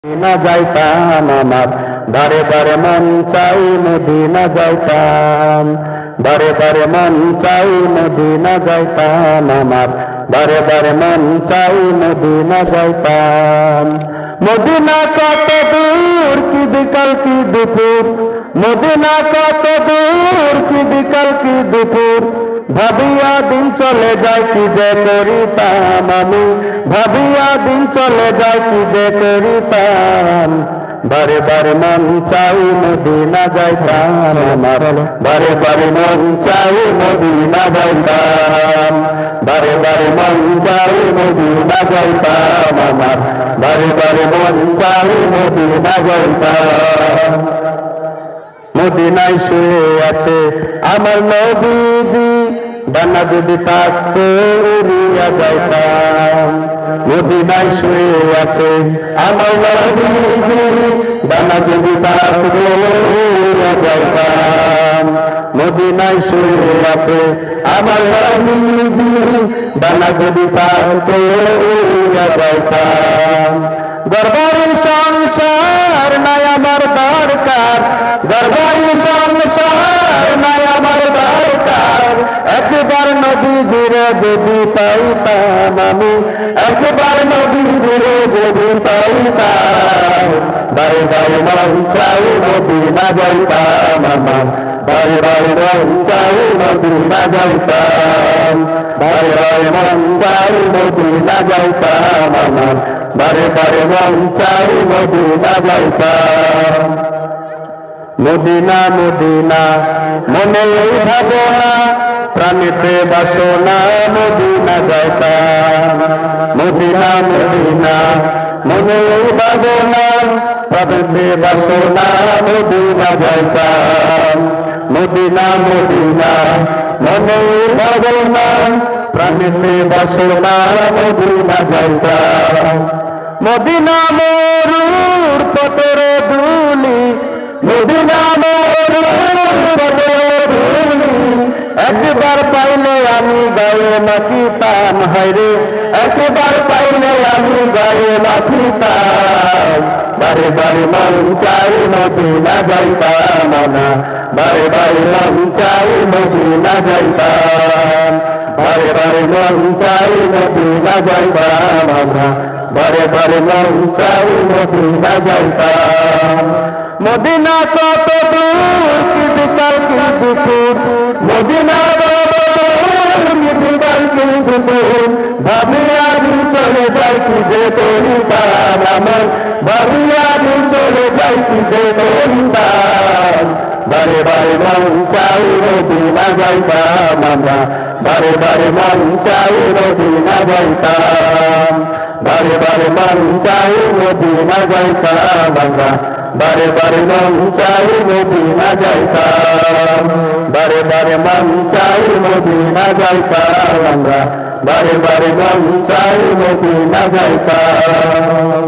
Medina যাইতাম আমার বারে বারে মন চাই মদিনা যাইতাম, বারে বারে মন চাই মদিনা যাইতাম আমার বারে বারে মন চাই মদিনা যাইতাম। মদিনা কত দূর কি বিকাল কি দুপুর, মদিনা কত দূর কি বিকাল কি দুপুর, ভাবিয়া দিন চলে যায় কি যে করিতাম আমি, ভাবিয়া দিন চলে যায় কি যে করিতাম। বারে বারে মন চাই মদিনা যাইতাম আমার বারে বারে মন চাই মদিনা যাইতাম, বারে বারে মন চাই মদিনা যাইতাম আমার বারে বারে মন চাই মদিনা যাইতাম। মদিনায় শুয়ে আছে আমার নবীজি, ডানা যদি থাকতো উড়িয়া যাইতাম। মদিনায় শুয়ে আছে আমার নবীজি, ডানা যদি থাকতো উড়িয়া যাইতাম। মদিনায় শুয়ে আছে আমার নবীজি, ডানা যদি থাকতো উড়িয়া যাইতাম। গর্বের সংসার নাই আমার দরকার, গর্বের সংসার নাই আমার দরকার, একবার নবীজিরে যদি পাইতাম আমি, একবার নবীজিরে যদি পাইতাম। বারে বারে মন চাই মদিনা যাইতাম আমার বারে বারে মন চাই মদিনা যাইতাম, বারে বারে মন চাই মদিনা যাইতাম আমার বারে বারে মন চাই মদিনা যাইতাম। মদিনা মদিনা মনে ভাবনা, প্রাণীতে বাসনা মদিনা যাইতাম। মদিনা মদিনা মনে ভাবনা, প্রাণীতে বাসনা মদিনা যাইতাম। মদিনা মদিনা মনে ভাবনা, প্রাণীতে বাসনা মদিনা যাইতাম। মদিনা মরুর পথের ধুলি, মদিনা মরুর পথের ধুলি, একবার পাইলে আমি গায়ে মাখিতাম হায়রে, একবার পাইলে আমি গায়ে মাখিতাম। বারে বারে মন চাই মদিনা যাইতাম না, বারে বারে মন চাই মদিনা যাইতাম, বারে বারে মন চাই মদিনা যাইতাম আমরা বারে বারে মন চাই মদিনা যাইতাম। মদিনা কত দূর কি বিকাল কি দুপুর, মদিনা কত দূর কি বিকাল কি দুপুর, ভাবিয়া দিন চলে যায় কি যে করিতাম আমার, ভাবিয়া দিন চলে যায় কি যে করিতাম। বারে বারে মন চাই মদিনা যাইতাম আমরা বারে বারে মন চাই মদিনা যাইতাম, বারে বারে মন চাই মদিনা যাইতাম আমরা বারে বারে মন চাই মদিনা যাইতাম, বারে বারে মন চাই মদিনা যাইতাম আমরা বারে বারে মন চাই মদিনা যাইতাম।